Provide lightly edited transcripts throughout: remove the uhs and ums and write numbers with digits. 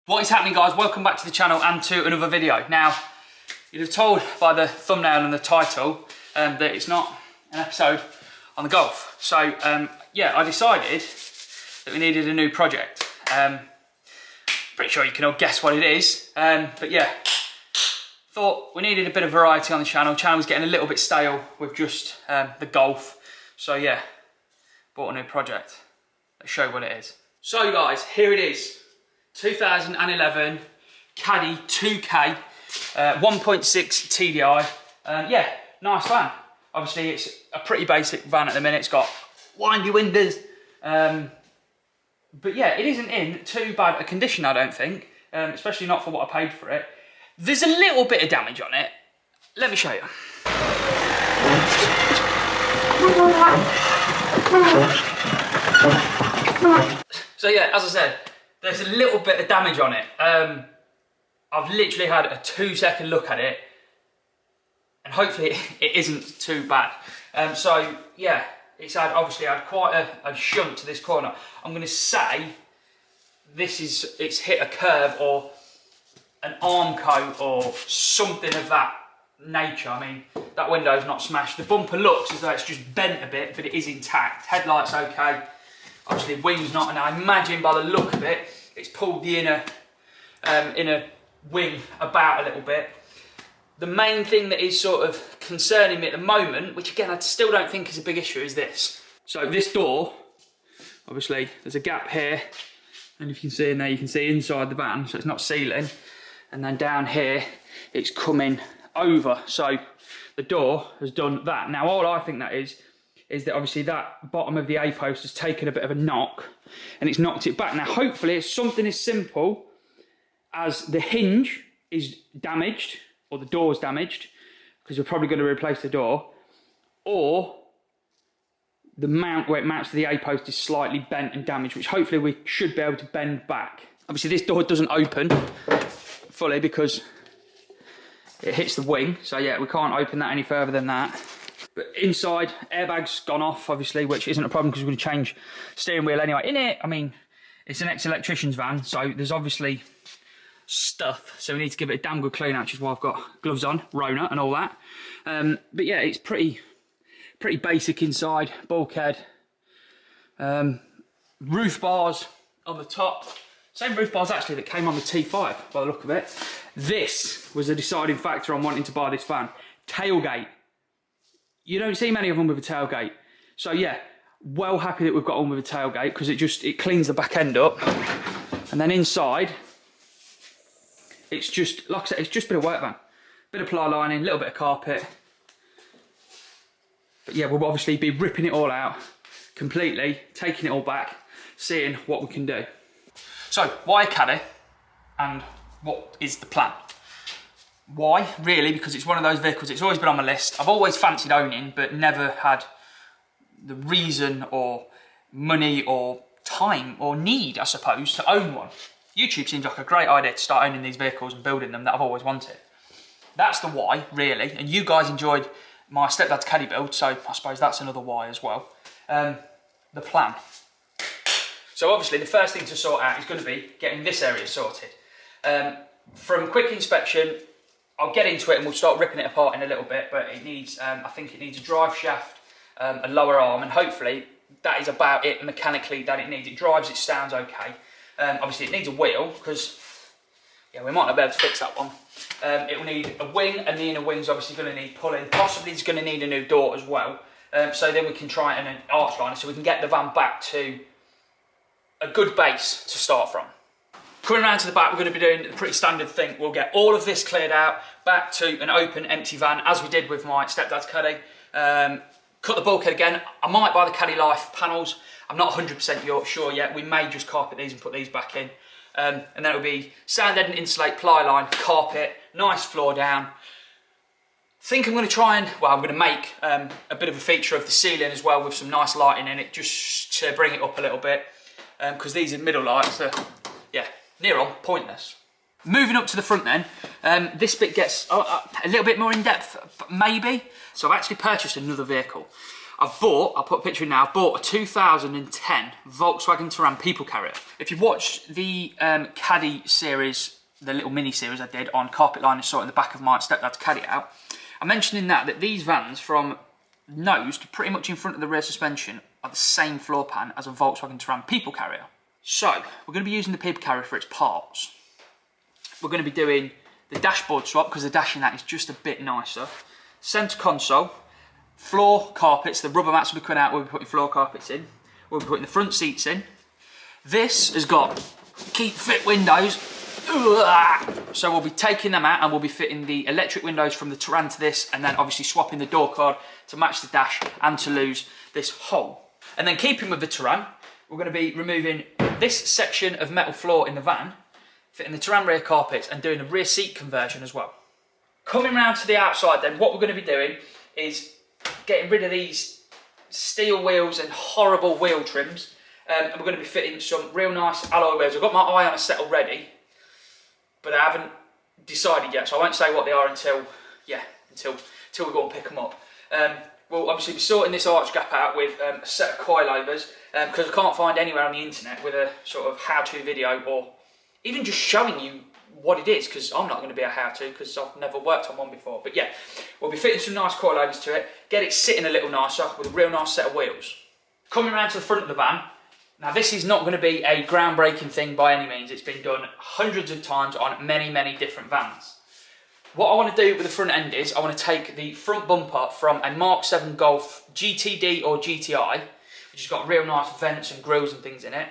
What is happening, guys? Welcome back to the channel and to another video. Now, you'd have told by the thumbnail and the title that it's not an episode on the golf. So yeah, I decided that we needed a new project. Pretty sure you can all guess what it is, but yeah, thought we needed a bit of variety on the channel. The channel was getting a little bit stale with just the golf. So yeah, bought a new project. Let's show you what it is. So guys, here it is. 2011 Caddy 2K 1.6 TDI. Yeah, nice van. Obviously it's a pretty basic van at the minute. It's got windy windows, but yeah, it isn't in too bad a condition, I don't think, especially not for what I paid for it. There's a little bit of damage on it. Let me show you. So yeah, as I said, there's a little bit of damage on it. I've literally had a 2-second look at it, and hopefully it isn't too bad. So yeah, it's obviously had quite a shunt to this corner. I'm going to say it's hit a curve or an arm coat or something of that nature. I mean, that window's not smashed. The bumper looks as though it's just bent a bit, but it is intact. Headlight's okay. Obviously, wing's not, and I imagine by the look of it, it's pulled the inner wing about a little bit. The main thing that is sort of concerning me at the moment, which again I still don't think is a big issue, is this. So this door, obviously, there's a gap here, and if you can see in there, you can see inside the van, so it's not sealing. And then down here, it's coming over. So the door has done that. Now, all I think that is that obviously that bottom of the A-post has taken a bit of a knock and it's knocked it back. Now, hopefully it's something as simple as the hinge is damaged or the door's damaged, because we're probably going to replace the door, or the mount where it mounts to the A-post is slightly bent and damaged, which hopefully we should be able to bend back. Obviously this door doesn't open fully because it hits the wing, so yeah, we can't open that any further than that. But inside, airbag's gone off, obviously, which isn't a problem because we're going to change steering wheel anyway. In it, I mean, it's an ex-electrician's van, so there's obviously stuff, so we need to give it a damn good clean out, which is why I've got gloves on, Rona and all that. But yeah, it's pretty basic inside, bulkhead. Roof bars on the top. Same roof bars, actually, that came on the T5, by the look of it. This was a deciding factor on wanting to buy this van. Tailgate. You don't see many of them with a tailgate. So yeah, well happy that we've got one with a tailgate, because it cleans the back end up. And then inside, it's just, like I said, it's just a bit of work van. Bit of ply lining, a little bit of carpet. But yeah, we'll obviously be ripping it all out completely, taking it all back, seeing what we can do. So, why a Caddy, and what is the plan? Why? Really, because it's one of those vehicles, it's always been on my list. I've always fancied owning, but never had the reason or money or time or need, I suppose, to own one. YouTube seems like a great idea to start owning these vehicles and building them that I've always wanted. That's the why, really. And you guys enjoyed my stepdad's Caddy build, so I suppose that's another why as well. The plan. So obviously the first thing to sort out is going to be getting this area sorted. From quick inspection, I'll get into it and we'll start ripping it apart in a little bit, but it needs, I think it needs a drive shaft, a lower arm, and hopefully that is about it mechanically that it needs. It drives, it sounds okay. Obviously it needs a wheel, because yeah, we might not be able to fix that one. It will need a wing, and the inner wing's obviously going to need pulling. Possibly it's going to need a new door as well. So then we can try an arch liner, so we can get the van back to a good base to start from. Coming around to the back, we're going to be doing a pretty standard thing. We'll get all of this cleared out, back to an open, empty van, as we did with my stepdad's Caddy. Cut the bulkhead again. I might buy the Caddy Life panels. I'm not 100% sure yet. We may just carpet these and put these back in. And then it'll be sand, and insulate, ply line, carpet, nice floor down. I think I'm going to try and, well, I'm going to make a bit of a feature of the ceiling as well with some nice lighting in it, just to bring it up a little bit. Because these are middle lights are, yeah, near on, pointless. Moving up to the front then, this bit gets a little bit more in depth, maybe. So I've actually purchased another vehicle. I'll put a picture in now, I've bought a 2010 Volkswagen Touran people carrier. If you've watched the Caddy series, the little mini series I did on carpet line and saw it in the back of my stepdad's Caddy out, I mentioned in that these vans from nose to pretty much in front of the rear suspension are the same floor pan as a Volkswagen Touran people carrier. So, we're going to be using the people carrier for its parts. We're going to be doing the dashboard swap because the dash in that is just a bit nicer. Centre console. Floor carpets, the rubber mats will be cut out, we'll be putting floor carpets in. We'll be putting the front seats in. This has got keep fit windows. So we'll be taking them out and we'll be fitting the electric windows from the Touran to this, and then obviously swapping the door card to match the dash and to lose this hole. And then keeping with the Touran, we're going to be removing this section of metal floor in the van, fitting the Touran rear carpets and doing a rear seat conversion as well. Coming round to the outside then, what we're going to be doing is getting rid of these steel wheels and horrible wheel trims, and we're going to be fitting some real nice alloy wheels. I've got my eye on a set already, but I haven't decided yet, so I won't say what they are until we go and pick them up. We'll obviously be sorting this arch gap out with a set of coilovers, because I can't find anywhere on the internet with a sort of how-to video or even just showing you what it is, because I'm not going to be a how-to because I've never worked on one before. But yeah, we'll be fitting some nice coilovers to it, get it sitting a little nicer with a real nice set of wheels. Coming around to the front of the van, now this is not going to be a groundbreaking thing by any means. It's been done hundreds of times on many, many different vans. What I want to do with the front end is I want to take the front bumper from a Mark 7 Golf GTD or GTI, which has got real nice vents and grills and things in it.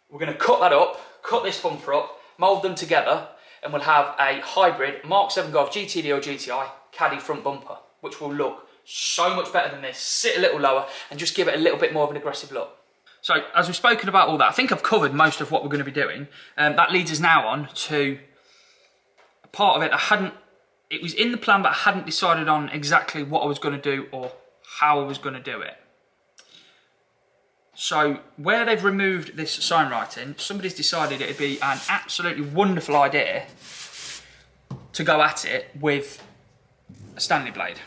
We're going to cut that up, cut this bumper up, mould them together, and we'll have a hybrid Mark 7 Golf GTD or GTI Caddy front bumper, which will look so much better than this, sit a little lower, and just give it a little bit more of an aggressive look. So, as we've spoken about all that, I think I've covered most of what we're going to be doing. That leads us now on to a part of it it was in the plan, but I hadn't decided on exactly what I was going to do or how I was going to do it. So, where they've removed this sign writing, somebody's decided it'd be an absolutely wonderful idea to go at it with a Stanley blade.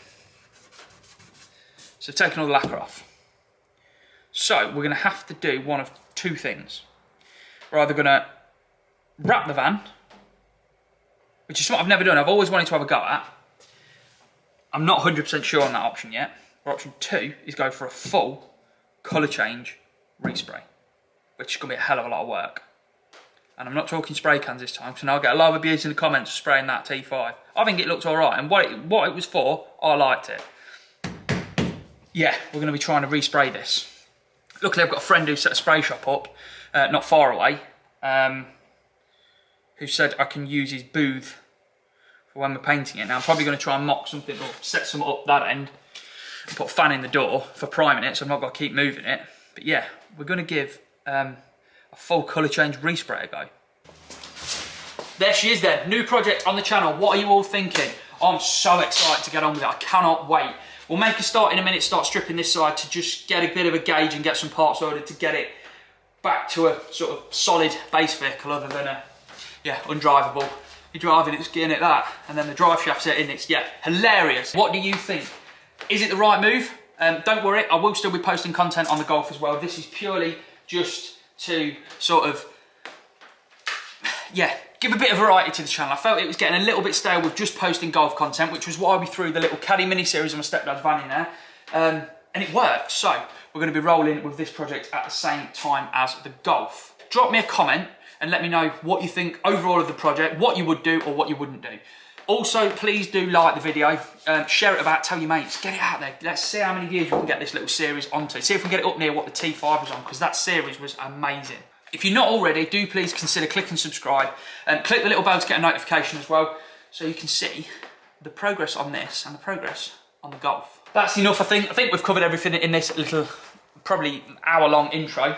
So, I've taken all the lacquer off. So, we're going to have to do one of two things. We're either going to wrap the van, which is something I've never done, I've always wanted to have a go at. I'm not 100% sure on that option yet. Or option two is go for a full colour change respray, which is going to be a hell of a lot of work. And I'm not talking spray cans this time, because I'll get a lot of abuse in the comments for spraying that T5. I think it looked alright, and what it was for, I liked it. Yeah, we're going to be trying to respray this. Luckily I've got a friend who set a spray shop up, not far away, who said I can use his booth for when we're painting it. Now I'm probably going to try and mock something or set some up that end and put a fan in the door for priming it, so I'm not going to keep moving it. But yeah, we're going to give a full colour change respray a go. There she is then, new project on the channel. What are you all thinking? I'm so excited to get on with it, I cannot wait. We'll make a start in a minute, start stripping this side to just get a bit of a gauge and get some parts ordered to get it back to a sort of solid base vehicle other than a, undrivable. You're driving it, it's getting it that, and then the drive shaft's in it, hilarious. What do you think? Is it the right move? Don't worry, I will still be posting content on the Golf as well. This is purely just to sort of, give a bit of variety to the channel. I felt it was getting a little bit stale with just posting Golf content, which was why we threw the little Caddy mini-series of my stepdad's van in there. And it worked, so we're going to be rolling with this project at the same time as the Golf. Drop me a comment and let me know what you think overall of the project, what you would do or what you wouldn't do. Also, please do like the video, share it about, tell your mates, get it out there. Let's see how many views we can get this little series onto. See if we can get it up near what the T5 was on, because that series was amazing. If you're not already, do please consider clicking subscribe and click the little bell to get a notification as well, so you can see the progress on this and the progress on the Golf. That's enough, I think. I think we've covered everything in this little, probably hour-long intro.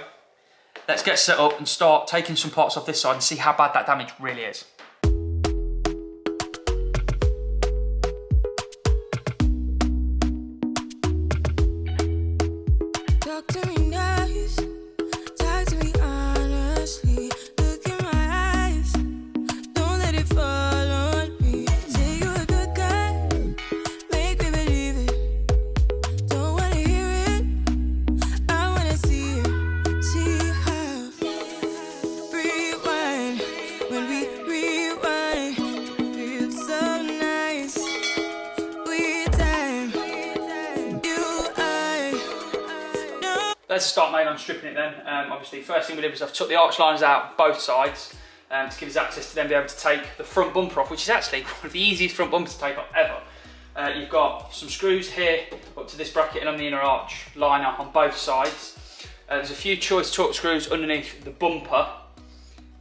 Let's get set up and start taking some parts off this side and see how bad that damage really is. Talk to me nice, talk to me honestly. Look in my eyes, don't let it fall on me. Say you're a good guy, make me believe it. Don't wanna hear it, There's a start made on stripping it then. Obviously, first thing we did was I've took the arch liners out both sides to give us access to then be able to take the front bumper off, which is actually one of the easiest front bumpers to take off ever. You've got some screws here up to this bracket and on the inner arch liner on both sides. There's a few choice Torx screws underneath the bumper.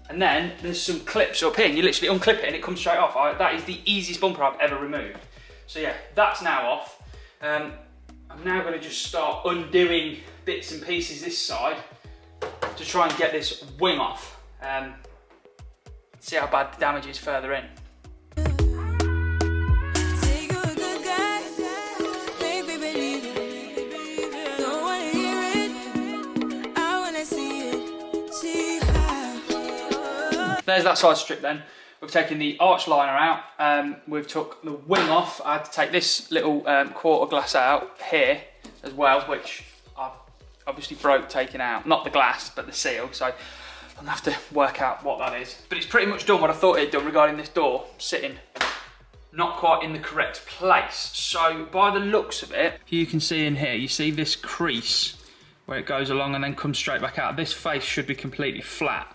And then there's some clips up here. You literally unclip it and it comes straight off. That is the easiest bumper I've ever removed. So yeah, that's now off. I'm now going to just start undoing bits and pieces this side to try and get this wing off. See how bad the damage is further in. Say you're a good guy, make me believe it. Don't wanna hear it, I wanna see it. See how. There's that side strip then. We've taken the arch liner out, we've took the wing off. I had to take this little quarter glass out here as well, which I've obviously broke taking out. Not the glass, but the seal, so I'm gonna have to work out what that is. But it's pretty much done what I thought it'd done regarding this door sitting not quite in the correct place. So by the looks of it, you can see in here, you see this crease where it goes along and then comes straight back out. This face should be completely flat.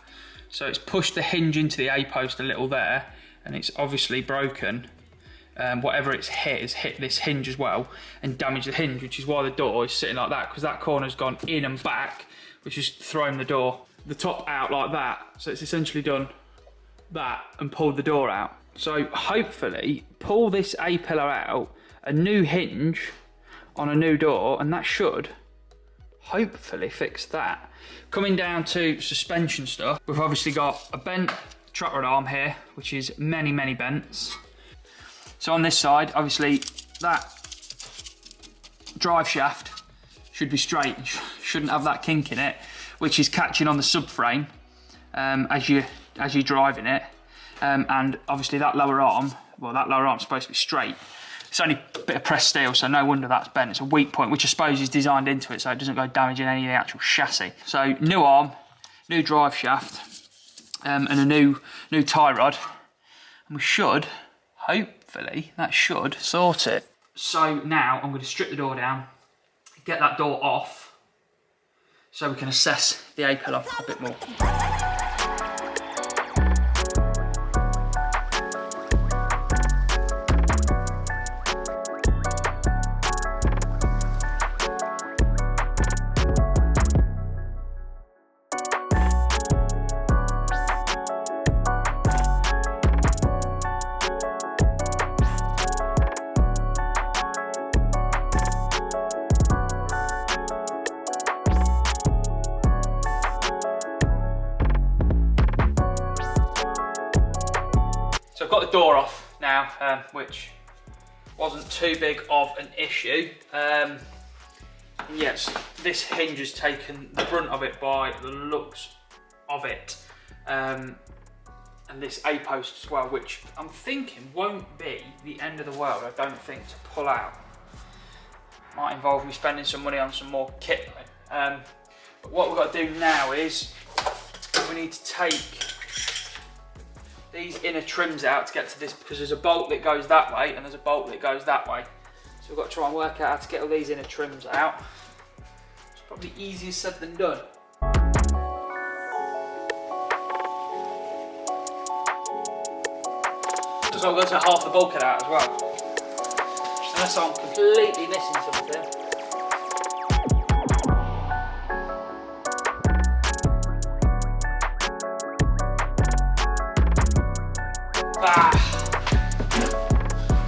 So it's pushed the hinge into the A-post a little there, and it's obviously broken. Whatever it's hit has hit this hinge as well and damaged the hinge, which is why the door is sitting like that, because that corner's gone in and back, which has thrown the top out like that. So it's essentially done that and pulled the door out. So hopefully pull this A-pillar out, a new hinge on a new door, and that should hopefully fix that. Coming down to suspension stuff, we've obviously got a bent trap rod arm here, which is many bents. So on this side, obviously that drive shaft should be straight, shouldn't have that kink in it, which is catching on the subframe as you're driving it. And obviously that lower arm, well, that lower arm's supposed to be straight. It's only a bit of pressed steel, so no wonder that's bent. It's a weak point, which I suppose is designed into it so it doesn't go damaging any of the actual chassis. So new arm, new drive shaft, and a new tie rod. And we should, hopefully, that should sort it. So now I'm going to strip the door down, get that door off, so we can assess the A-pillar a bit more. So I've got the door off now, which wasn't too big of an issue. Yes, this hinge has taken the brunt of it by the looks of it. And this A-post as well, which I'm thinking won't be the end of the world, I don't think, to pull out. Might involve me spending some money on some more kit though. But what we've got to do now is we need to take these inner trims out to get to this, because there's a bolt that goes that way and there's a bolt that goes that way. So we've got to try and work out how to get all these inner trims out. It's probably easier said than done. So I've got to take half the bulkhead out as well. Unless I'm completely missing something.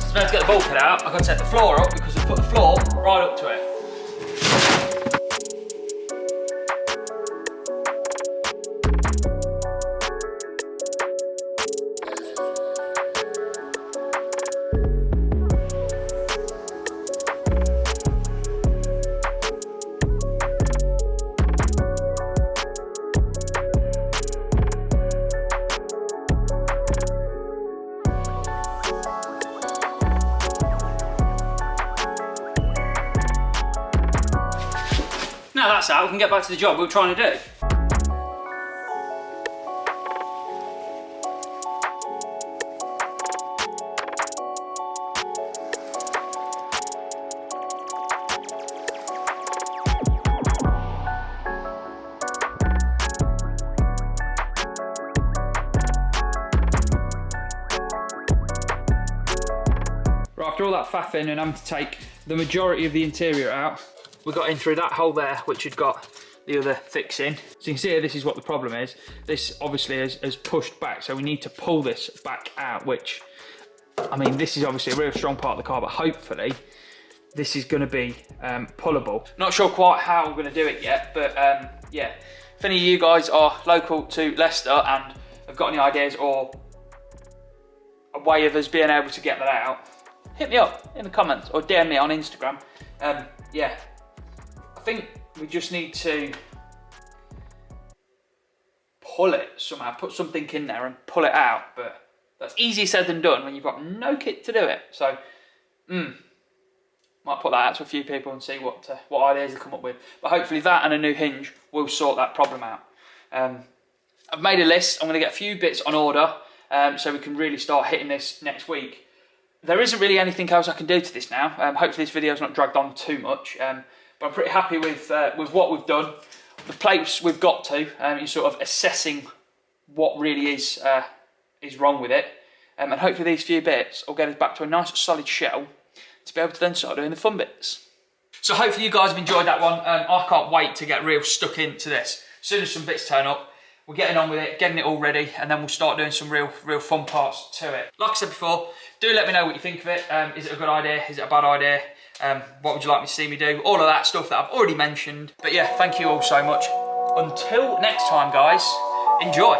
So now to get the bulkhead out, I've got to take the floor up because we put the floor right up to it. Now that's out, we can get back to the job we were trying to do. after all that faffing and having to take the majority of the interior out, we got in through that hole there, which had got the other fixing. So you can see here, this is what the problem is. This obviously has pushed back, so we need to pull this back out, which, I mean, this is obviously a real strong part of the car, but hopefully this is going to be pullable. Not sure quite how we're going to do it yet, but yeah. If any of you guys are local to Leicester and have got any ideas or a way of us being able to get that out, hit me up in the comments or DM me on Instagram. Yeah, I think we just need to pull it somehow, put something in there and pull it out, but that's easier said than done when you've got no kit to do it. So, might put that out to a few people and see what ideas they come up with. But hopefully that and a new hinge will sort that problem out. I've made a list. I'm going to get a few bits on order so we can really start hitting this next week. There isn't really anything else I can do to this now. Hopefully this video's not dragged on too much. But I'm pretty happy with what we've done. The place we've got to, in sort of assessing what really is wrong with it. And hopefully these few bits will get us back to a nice solid shell to be able to then start doing the fun bits. So hopefully you guys have enjoyed that one. I can't wait to get real stuck into this. As soon as some bits turn up, we're getting on with it, getting it all ready, and then we'll start doing some real fun parts to it. Like I said before, do let me know what you think of it. Is it a good idea? Is it a bad idea? What would you like me to see me do? All of that stuff that I've already mentioned. But yeah, thank you all so much. Until next time, guys, enjoy.